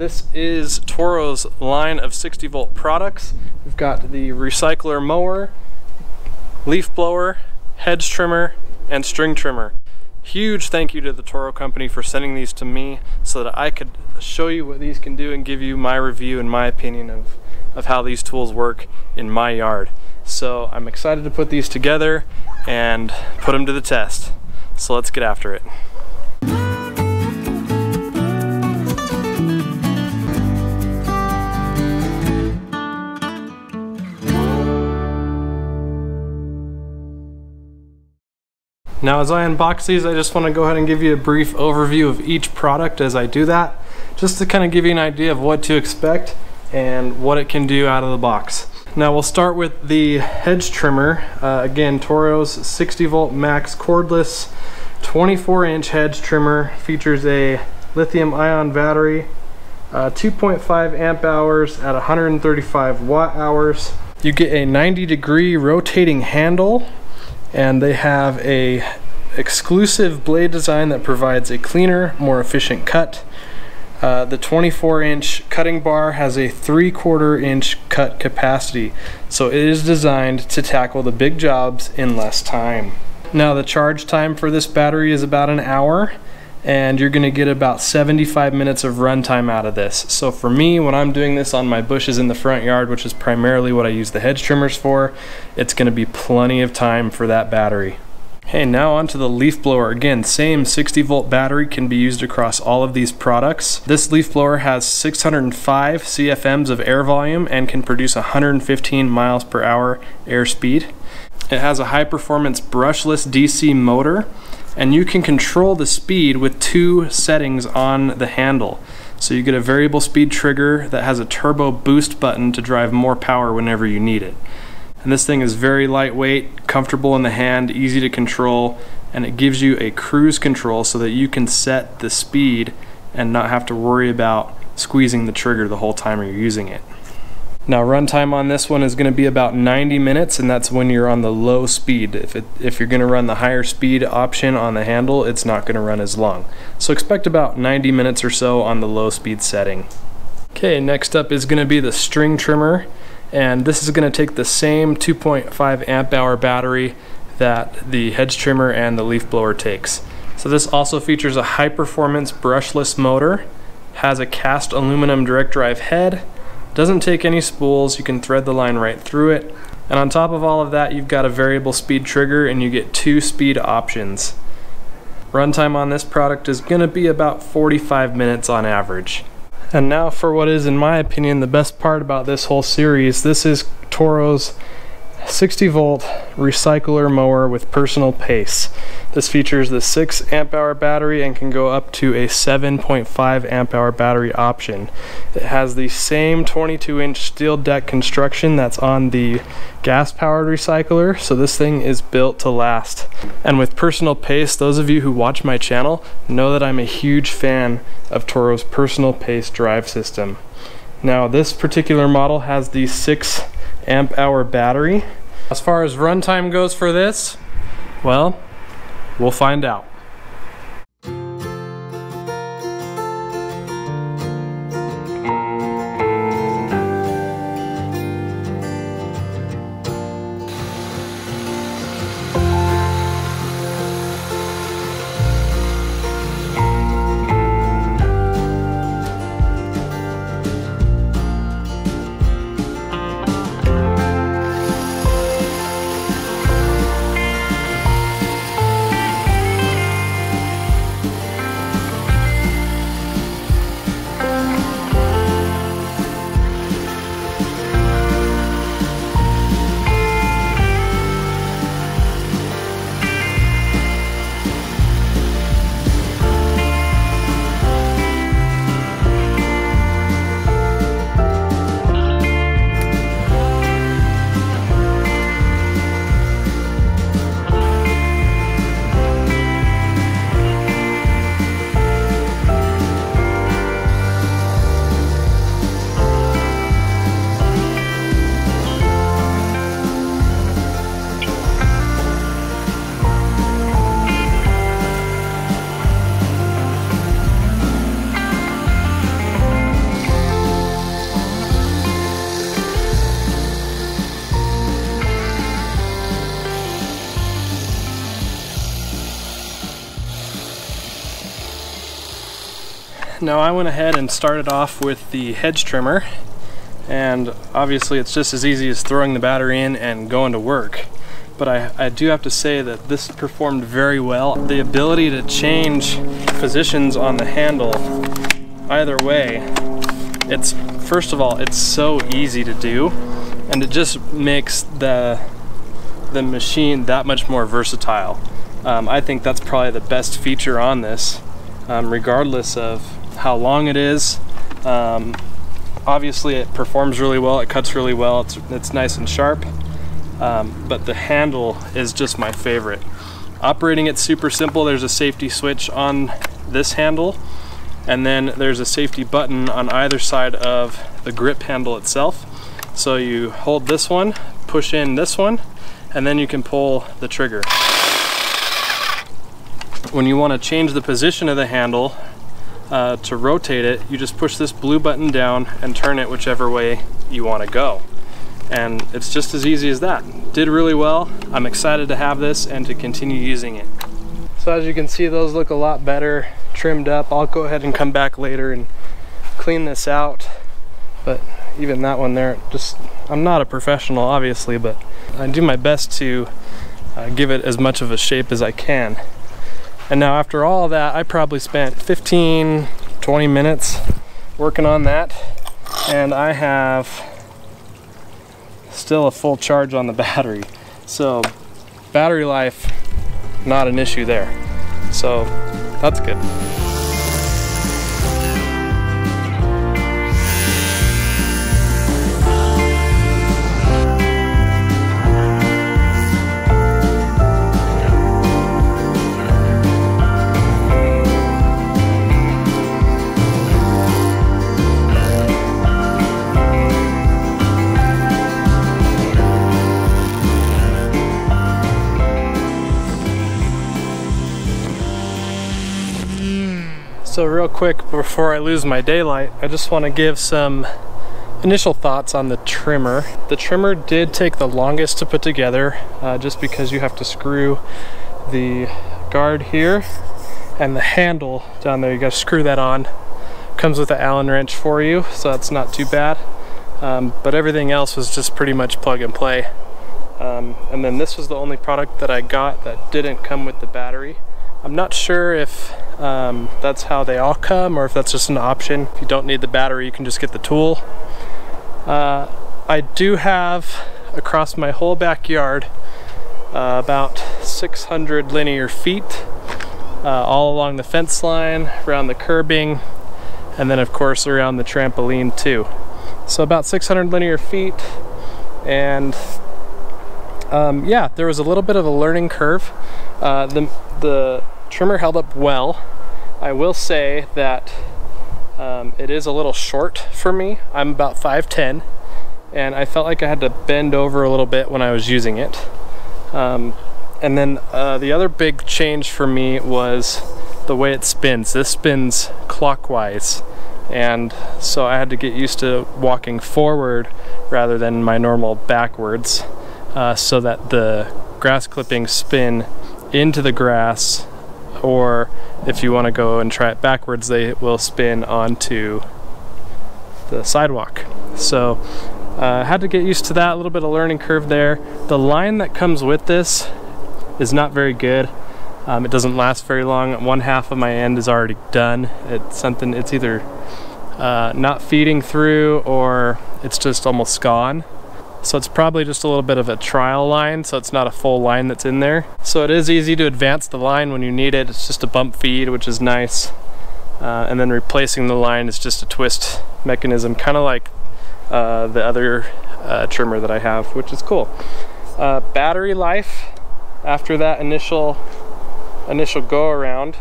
This is Toro's line of 60 volt products. We've got the recycler mower, leaf blower, hedge trimmer, and string trimmer. Huge thank you to the Toro Company for sending these to me so that I could show you what these can do and give you my review and my opinion of how these tools work in my yard. So I'm excited to put these together and put them to the test. So let's get after it. Now as I unbox these, I just want to go ahead and give you a brief overview of each product as I do that, just to kind of give you an idea of what to expect and what it can do out of the box. Now we'll start with the hedge trimmer. Again, Toro's 60 volt max cordless 24-inch hedge trimmer, features a lithium ion battery, 2.5 amp hours at 135 watt hours. You get a 90-degree rotating handle, and they have a exclusive blade design that provides a cleaner, more efficient cut. The 24-inch cutting bar has a 3/4 inch cut capacity, so it is designed to tackle the big jobs in less time. Now the charge time for this battery is about an hour, and you're gonna get about 75 minutes of runtime out of this. So for me, when I'm doing this on my bushes in the front yard, which is primarily what I use the hedge trimmers for, it's gonna be plenty of time for that battery. Okay, now onto the leaf blower. Again, same 60 volt battery can be used across all of these products. This leaf blower has 605 CFMs of air volume and can produce 115 miles per hour air speed. It has a high performance brushless DC motor, and you can control the speed with 2 settings on the handle. So you get a variable speed trigger that has a turbo boost button to drive more power whenever you need it. And this thing is very lightweight, comfortable in the hand, easy to control, and it gives you a cruise control so that you can set the speed and not have to worry about squeezing the trigger the whole time you're using it. Now runtime on this one is going to be about 90 minutes, and that's when you're on the low speed. If you're going to run the higher speed option on the handle, it's not going to run as long. So expect about 90 minutes or so on the low speed setting. Okay, next up is going to be the string trimmer, and this is going to take the same 2.5 amp hour battery that the hedge trimmer and the leaf blower takes. So this also features a high performance brushless motor, has a cast aluminum direct drive head, doesn't take any spools, you can thread the line right through it, and on top of all of that you've got a variable speed trigger and you get 2 speed options. Runtime on this product is going to be about 45 minutes on average. And now for what is, in my opinion, the best part about this whole series. This is Toro's 60 volt recycler mower with personal pace. This features the 6 amp hour battery and can go up to a 7.5 amp hour battery option. It has the same 22-inch steel deck construction that's on the gas powered recycler, so this thing is built to last. And with personal pace, those of you who watch my channel know that I'm a huge fan of Toro's personal pace drive system. Now this particular model has the 6 amp hour battery. As far as runtime goes for this, well, we'll find out. Now I went ahead and started off with the Hedge trimmer, and obviously it's just as easy as throwing the battery in and going to work. But I do have to say that this performed very well. The ability to change positions on the handle either way, first of all, it's so easy to do, and it just makes the machine that much more versatile. I think that's probably the best feature on this, regardless of how long it is. Obviously it performs really well, it cuts really well, it's nice and sharp, but the handle is just my favorite. Operating it's super simple. There's a safety switch on this handle, and then there's a safety button on either side of the grip handle itself. So you hold this one, push in this one, and then you can pull the trigger. When you want to change the position of the handle to rotate it, you just push this blue button down and turn it whichever way you want to go. And it's just as easy as that. Did really well. I'm excited to have this and to continue using it. So as you can see, those look a lot better, trimmed up. I'll go ahead and come back later and clean this out. But even that one there, I'm not a professional obviously, but I do my best to give it as much of a shape as I can. And now after all that, I probably spent 15-20 minutes working on that, and I have still a full charge on the battery. So battery life, not an issue there. So that's good. So real quick, before I lose my daylight, I just want to give some initial thoughts on the trimmer. The trimmer did take the longest to put together, just because you have to screw the guard here and the handle down there. You got to screw that on. Comes with an Allen wrench for you, so that's not too bad. But everything else was just pretty much plug and play. And then this was the only product that I got that didn't come with the battery. I'm not sure if that's how they all come or if that's just an option. If you don't need the battery, you can just get the tool. I do have across my whole backyard about 600 linear feet all along the fence line, around the curbing, and then of course around the trampoline too. So about 600 linear feet, and yeah, there was a little bit of a learning curve. The trimmer held up well. I will say that it is a little short for me. I'm about 5'10", and I felt like I had to bend over a little bit when I was using it. And then the other big change for me was the way it spins. This spins clockwise, and so I had to get used to walking forward rather than my normal backwards, so that the grass clippings spin into the grass, or if you want to go and try it backwards, they will spin onto the sidewalk. So I had to get used to that, a little bit of learning curve there. The line that comes with this is not very good. It doesn't last very long. One half of my end is already done. It's either not feeding through, or it's just almost gone. So it's probably just a little bit of a trial line, so it's not a full line that's in there. So it is easy to advance the line when you need it. It's just a bump feed, which is nice. And then replacing the line is just a twist mechanism, kind of like the other trimmer that I have, which is cool. Battery life, after that initial go around,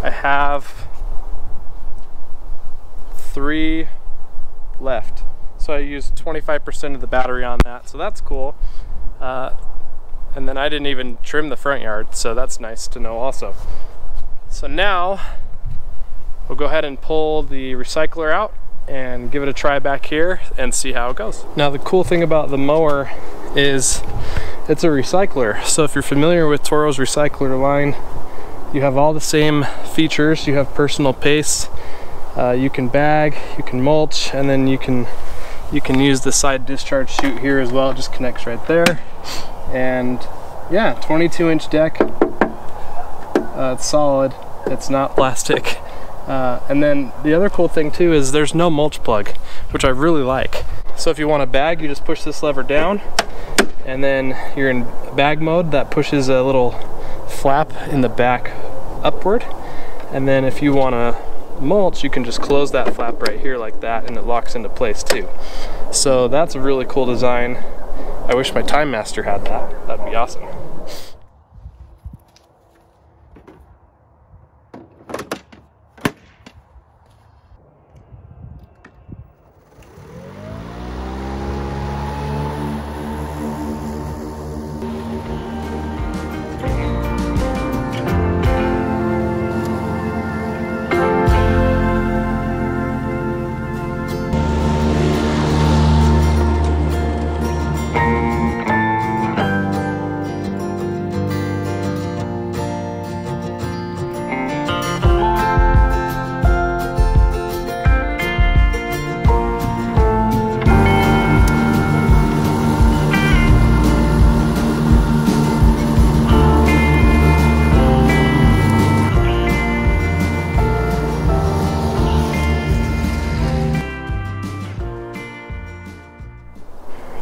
I have 3 left. So I used 25% of the battery on that, so that's cool. And then I didn't even trim the front yard, so that's nice to know also. So now we'll go ahead and pull the recycler out and give it a try back here and see how it goes. Now the cool thing about the mower is it's a recycler. So if you're familiar with Toro's recycler line, you have all the same features. You have personal pace, You can bag, you can mulch, and then you can use the side discharge chute here as well. It just connects right there. And yeah, 22-inch deck. It's solid. It's not plastic. And then the other cool thing too is there's no mulch plug, which I really like. So if you want a bag, you just push this lever down, and then you're in bag mode. That pushes a little flap in the back upward. And then if you want to mulch, you can just close that flap right here like that, and it locks into place too. So that's a really cool design. I wish my Time Master had that. That'd be awesome.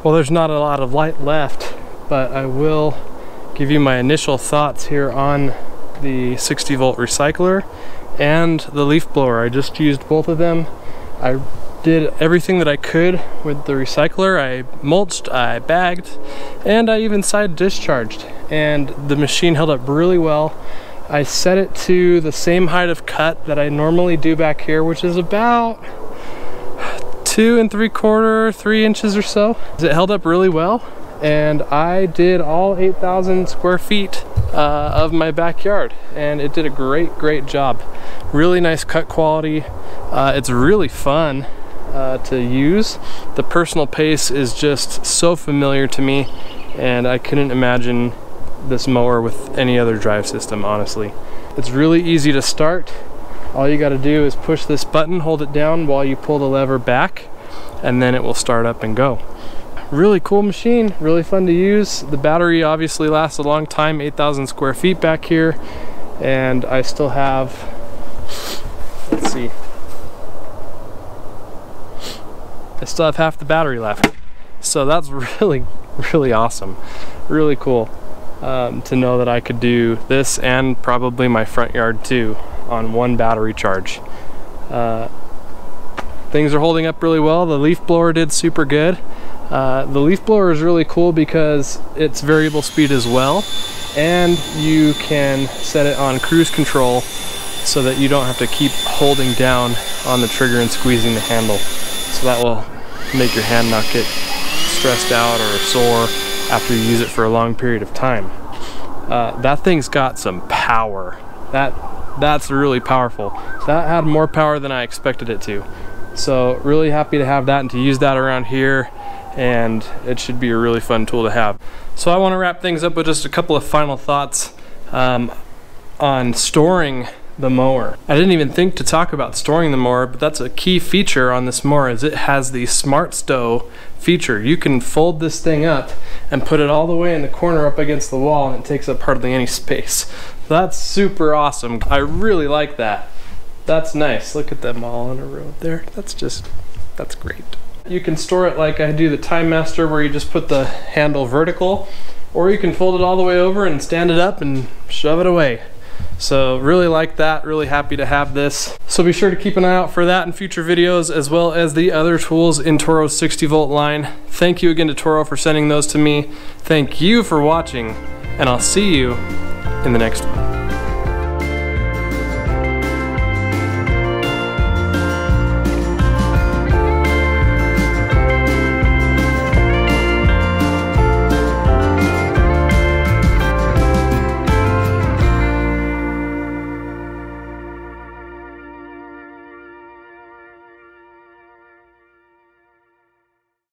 Well, there's not a lot of light left, but I will give you my initial thoughts here on the 60-volt recycler and the leaf blower. I just used both of them. I did everything that I could with the recycler. I mulched, I bagged, and I even side discharged, and the machine held up really well. I set it to the same height of cut that I normally do back here, which is about 2 3/4, 3 inches or so. It held up really well, and I did all 8,000 square feet of my backyard, and it did a great job. Really nice cut quality. It's really fun to use. The personal pace is just so familiar to me, and I couldn't imagine this mower with any other drive system, honestly. It's really easy to start. All you got to do is push this button, hold it down while you pull the lever back, and then it will start up and go. Really cool machine, really fun to use. The battery obviously lasts a long time, 8,000 square feet back here, and I still have, let's see, I still have half the battery left. So that's really awesome, really cool to know that I could do this and probably my front yard too on one battery charge. Things are holding up really well. The leaf blower did super good. The leaf blower is really cool because it's variable speed as well, and you can set it on cruise control so that you don't have to keep holding down on the trigger and squeezing the handle. So that will make your hand not get stressed out or sore after you use it for a long period of time. That thing's got some power. That's really powerful. That had more power than I expected it to. So really happy to have that and to use that around here, and it should be a really fun tool to have. So I want to wrap things up with just a couple of final thoughts on storing the mower. I didn't even think to talk about storing the mower, but that's a key feature on this mower, is it has the smart stow feature. You can fold this thing up and put it all the way in the corner up against the wall, and it takes up hardly any space. That's super awesome. I really like that. That's nice. Look at them all in a row there. That's great. You can store it like I do the Time Master, where you just put the handle vertical, or you can fold it all the way over and stand it up and shove it away. So really like that, really happy to have this. So be sure to keep an eye out for that in future videos, as well as the other tools in Toro's 60-volt line. Thank you again to Toro for sending those to me. Thank you for watching, and I'll see you in the next one.